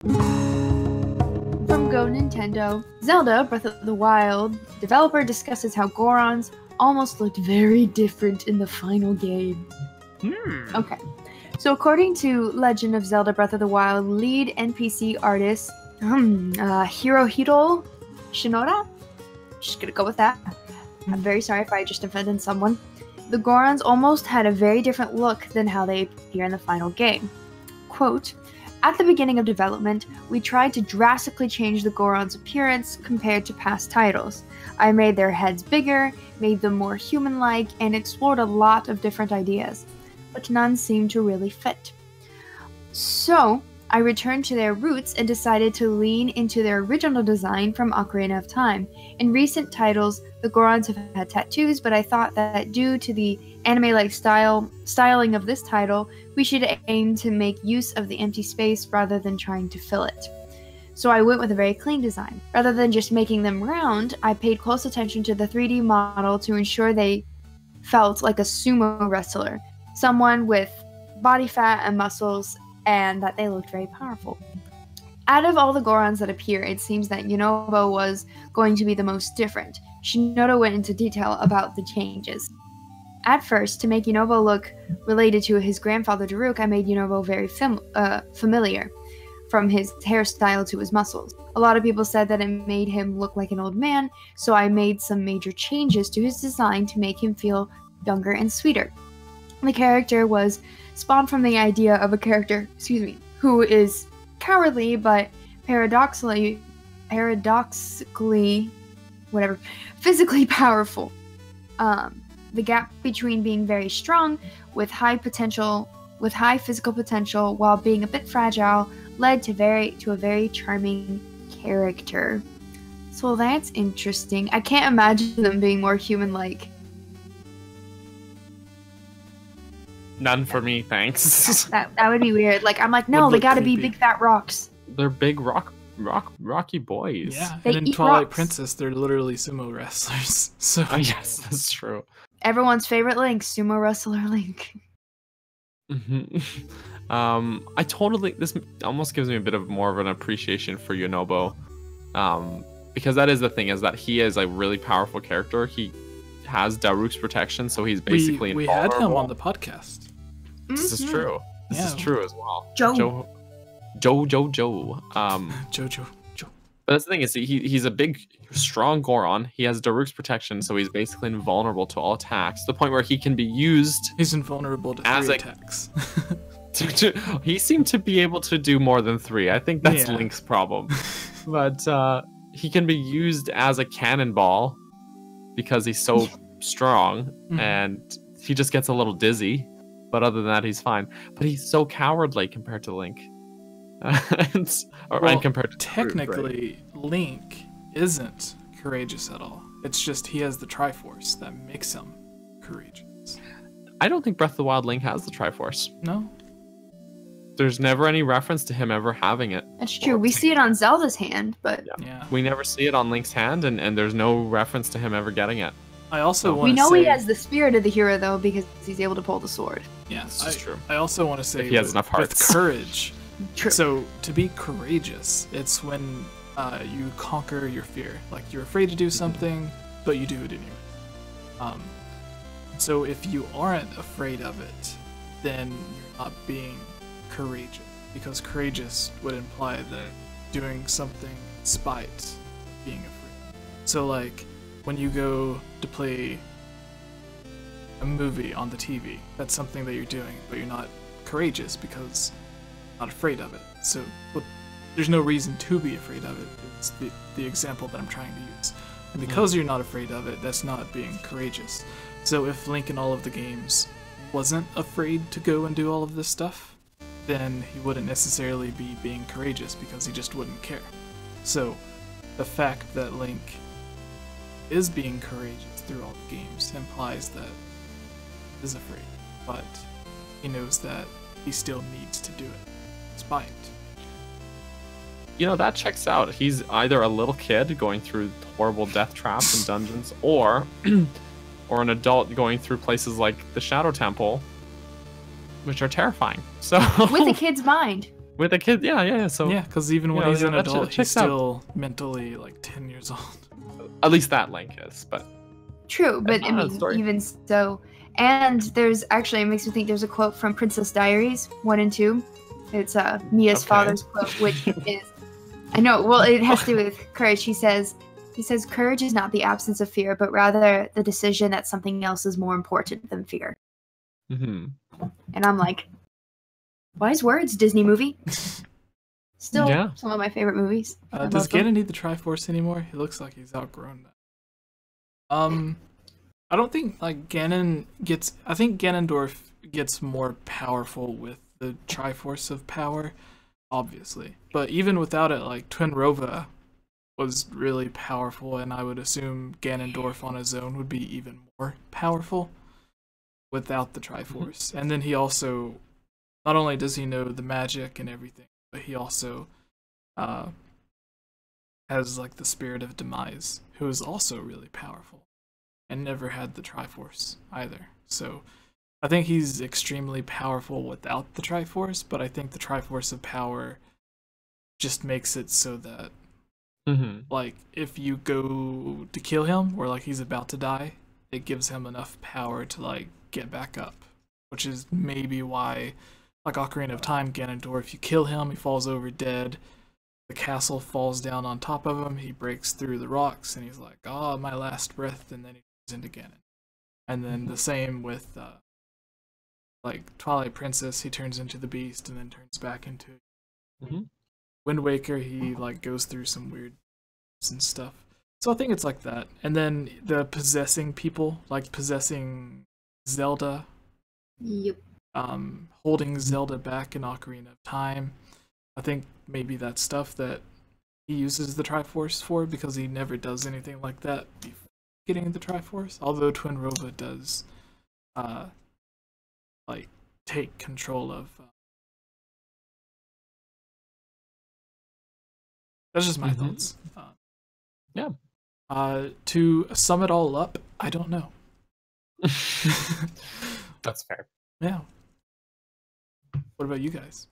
From Go Nintendo, Zelda Breath of the Wild developer discusses how Gorons almost looked very different in the final game. Okay, so according to Legend of Zelda Breath of the Wild lead NPC artist Hirohito Shinoda, just gonna go with that. I'm very sorry if I just offended someone. The Gorons almost had a very different look than how they appear in the final game. Quote, at the beginning of development, we tried to drastically change the Gorons' appearance compared to past titles. I made their heads bigger, made them more human-like, and explored a lot of different ideas, but none seemed to really fit. So, I returned to their roots and decided to lean into their original design from Ocarina of Time. In recent titles, the Gorons have had tattoos, but I thought that due to the anime-like styling of this title, we should aim to make use of the empty space rather than trying to fill it. So I went with a very clean design. Rather than just making them round, I paid close attention to the 3D model to ensure they felt like a sumo wrestler, someone with body fat and muscles, and that they looked very powerful. Out of all the Gorons that appear, it seems that Yunobo was going to be the most different. Shinoda went into detail about the changes. At first, to make Yunobo look related to his grandfather Daruk, I made Yunobo very familiar, from his hairstyle to his muscles. A lot of people said that it made him look like an old man, so I made some major changes to his design to make him feel younger and sweeter. The character was spawned from the idea of a character, who is cowardly but paradoxically, physically powerful. The gap between being very strong with high physical potential while being a bit fragile led to a very charming character. So that's interesting. I can't imagine them being more human-like. None for me, thanks. That would be weird. Like, I'm like, no, they gotta be big fat rocks. They're big rocky boys. Yeah, they and in eat Twilight rocks. Princess, they're literally sumo wrestlers. So Yes, that's true. Everyone's favorite Link, sumo wrestler Link. This almost gives me a bit of more of an appreciation for Yunobo. Because that is the thing, is that he is a really powerful character. He has Daruk's protection, so he's basically we had invulnerable. him on the podcast. This is true. This is true as well. Joe. Jojo. But that's the thing, is he's a big, strong Goron. He has Daruk's protection, so he's basically invulnerable to all attacks, to the point where he can be used. He's invulnerable to 3 attacks. He seemed to be able to do more than 3. I think that's Yeah. Link's problem. But he can be used as a cannonball because he's so strong, and he just gets a little dizzy. But other than that, he's fine. But he's so cowardly compared to Link. And compared to technically, Link isn't courageous at all. It's just he has the Triforce that makes him courageous. I don't think Breath of the Wild Link has the Triforce. No? There's never any reference to him ever having it. That's true. We see it on Zelda's hand, but Yeah. We never see it on Link's hand, and there's no reference to him ever getting it. I also want we to know say, he has the spirit of the hero, though, because he's able to pull the sword. Yeah, This is true. I also want to say If he has enough with hearts. courage. True. So to be courageous, it's when you conquer your fear. Like you're afraid to do something, but you do it anyway. So if you aren't afraid of it, then you're not being courageous, because courageous would imply that doing something in spite of being afraid. So like when you go to play a movie on the TV, that's something that you're doing, but you're not courageous because not afraid of it. So there's no reason to be afraid of it. It's the example that I'm trying to use. And because you're not afraid of it, that's not being courageous. So if Link in all of the games wasn't afraid to go and do all of this stuff, then he wouldn't necessarily be being courageous, because he just wouldn't care. So the fact that Link is being courageous through all the games implies that he is afraid, but he knows that he still needs to do it. Spite. You know, that checks out. He's either a little kid going through horrible death traps and dungeons, or an adult going through places like the Shadow Temple, which are terrifying. So With a kid's mind. With a kid, yeah. So Yeah, because even when you know, he's an that adult, he's checks out. still mentally like 10 years old. At least that Link is, but True, but I not a mean, story. even so. And there's actually, it makes me think there's a quote from Princess Diaries 1 and 2. It's Mia's Okay. father's quote, which is, I know, well, it has to do with courage. He says, courage is not the absence of fear, but rather the decision that something else is more important than fear. Mm-hmm. And I'm like, wise words, Disney movie. Still Yeah. some of my favorite movies. I Does love them. Ganon need the Triforce anymore? He looks like he's outgrown that. I don't think like Ganon gets. I think Ganondorf gets more powerful with the Triforce of Power, obviously. But even without it, like Twinrova was really powerful, and I would assume Ganondorf on his own would be even more powerful without the Triforce. And then he also, not only does he know the magic and everything, but he also has like the Spirit of Demise, who is also really powerful and never had the Triforce either. So I think he's extremely powerful without the Triforce, but I think the Triforce of Power just makes it so that like if you go to kill him or like he's about to die, it gives him enough power to like get back up, which is maybe why like Ocarina of Time, Ganondorf, you kill him, he falls over dead, the castle falls down on top of him, he breaks through the rocks, and he's like, oh, my last breath, and then he turns into Ganon. And then the same with like Twilight Princess, he turns into the Beast and then turns back into Wind Waker, he like goes through some weird and stuff. So I think it's like that. And then the possessing people, like possessing Zelda, Yep. holding Zelda back in Ocarina of Time. I think maybe that's stuff that he uses the Triforce for, because he never does anything like that before getting the Triforce. Although Twinrova does, like take control of. That's just my thoughts. Yeah. To sum it all up, I don't know. That's fair. Yeah. What about you guys?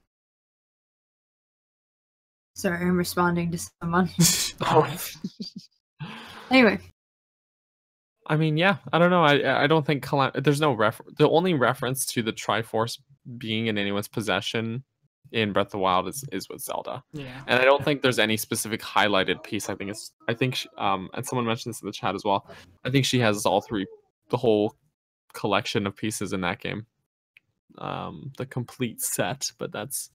Sorry, I'm responding to someone. Oh. Anyway. I mean, yeah, I don't know. I don't think there's no the only reference to the Triforce being in anyone's possession in Breath of the Wild is with Zelda. Yeah. And I don't think there's any specific highlighted piece. I think and someone mentioned this in the chat as well. I think she has all three, the whole collection of pieces in that game. The complete set, but that's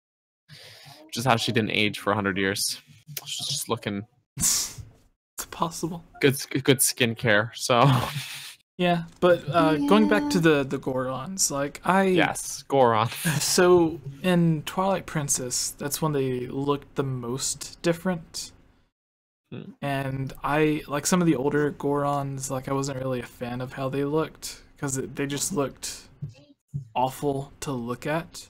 just how she didn't age for 100 years. She's just looking It's possible. good skincare. So Yeah, but going back to the Gorons, like yes, Goron. So in Twilight Princess, that's when they looked the most different. And I like some of the older Gorons, like I wasn't really a fan of how they looked, because they just looked awful to look at.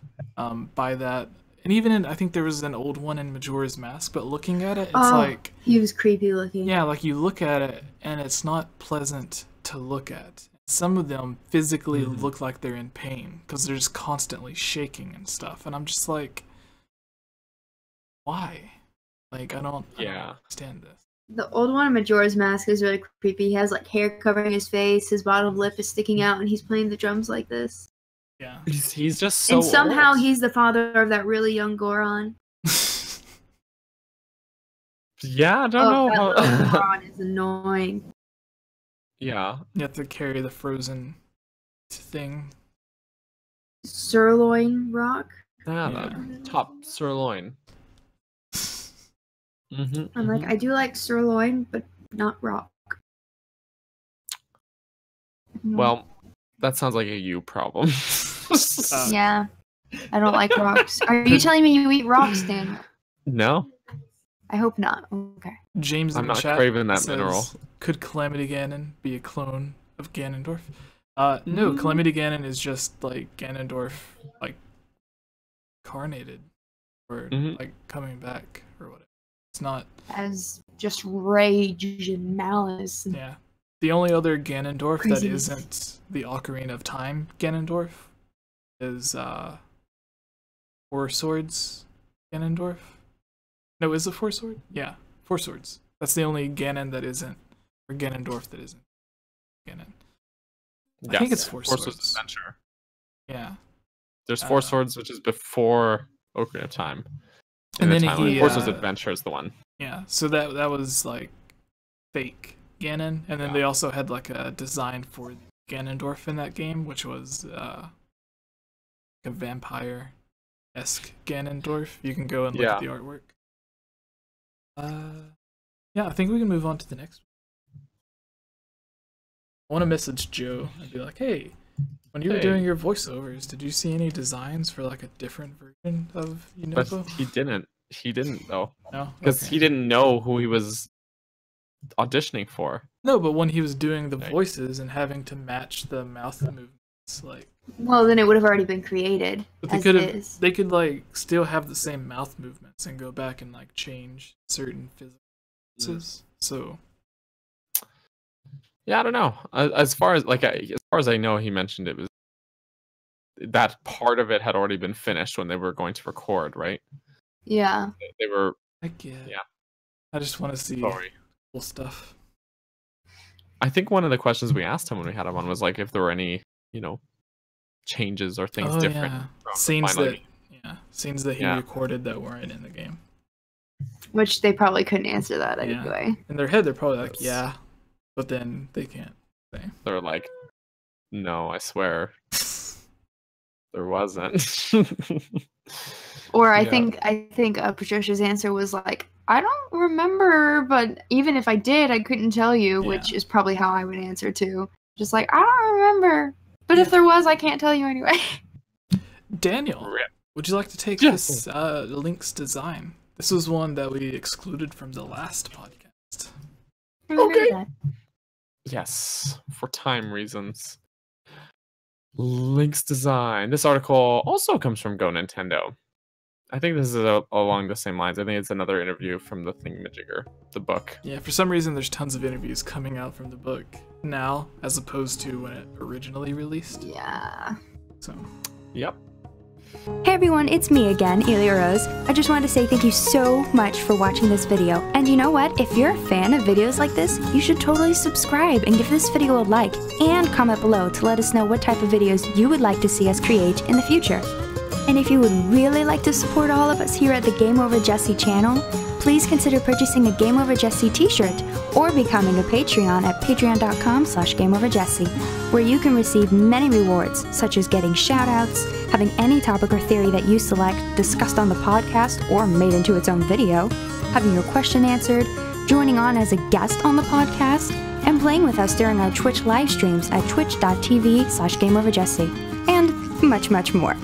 By that, and even I think there was an old one in Majora's Mask, but looking at it, it's like he was creepy looking. Yeah, like you look at it and it's not pleasant to look at. Some of them physically look like they're in pain because they're just constantly shaking and stuff, and I'm just like, why? Like I don't understand this. The old one in Majora's Mask is really creepy. He has like hair covering his face, his bottom lip is sticking out, and he's playing the drums like this. Yeah. He's just so and somehow old. he's the father of that really young Goron. Yeah, I don't know. That little Goron is annoying. Yeah. You have to carry the frozen thing. Sirloin rock. The top sirloin. I'm like, I do like sirloin, but not rock. Well, that sounds like a you problem. Yeah, I don't like rocks. Are you telling me you eat rocks, Daniel? No. I hope not. Okay. James I'm in the not chat craving that says, mineral. Could Calamity Ganon be a clone of Ganondorf? No, Calamity Ganon is just like Ganondorf, like carnated, or like coming back or whatever. It's not as just rage and malice. And yeah. The only other Ganondorf craziness. that isn't the Ocarina of Time Ganondorf is Four Swords Ganondorf? No, is it Four Sword? Yeah, Four Swords. That's the only Ganon that isn't, or Ganondorf that isn't Ganon. I think it's Four Swords. Adventure. Yeah. There's Four Swords, which is before Ocarina of Time. And then he Four Swords Adventure is the one. Yeah, so that was like fake Ganon, and then they also had like a design for Ganondorf in that game, which was a vampire-esque Ganondorf. You can go and look at the artwork. Yeah, I think we can move on to the next one. I want to message Joe and be like, hey, when you were doing your voiceovers, did you see any designs for like a different version of Yunobo? But he didn't. He didn't though. No, because he didn't know who he was auditioning for. No, but when he was doing the voices and having to match the mouth movements, like. Well, then it would have already been created. But they could like still have the same mouth movements and go back and like change certain physics. So. Yeah, I don't know. As far as I know, he mentioned it was that part of it had already been finished when they were going to record, right? Yeah. They were. I get. Yeah. I just want to see cool stuff. I think one of the questions we asked him when we had him on was like if there were any, changes or things different. Yeah. Scenes that he recorded that weren't in the game. Which they probably couldn't answer that anyway. In their head, they're probably like, yeah, but then they can't say. They're like, no, I swear, there wasn't. Or I think Patricia's answer was like, I don't remember, but even if I did, I couldn't tell you, which is probably how I would answer too. Just like, I don't remember, but if there was, I can't tell you anyway. Daniel, would you like to take this Link's design? This was one that we excluded from the last podcast. Okay. Yes, for time reasons. Link's design. This article also comes from Go Nintendo. I think this is along the same lines. I think it's another interview from the Thingamajigger, the book. Yeah, for some reason there's tons of interviews coming out from the book now, as opposed to when it originally released. Yeah. So. Yep. Hey everyone, it's me again, Elia Rose. I just wanted to say thank you so much for watching this video. And you know what? If you're a fan of videos like this, you should totally subscribe and give this video a like. And comment below to let us know what type of videos you would like to see us create in the future. And if you would really like to support all of us here at the GameOverJesse channel, please consider purchasing a GameOverJesse t-shirt or becoming a Patreon at patreon.com/GameOverJesse, where you can receive many rewards, such as getting shoutouts, having any topic or theory that you select discussed on the podcast or made into its own video, having your question answered, joining on as a guest on the podcast, and playing with us during our Twitch live streams at twitch.tv/GameOverJesse, and much, much more.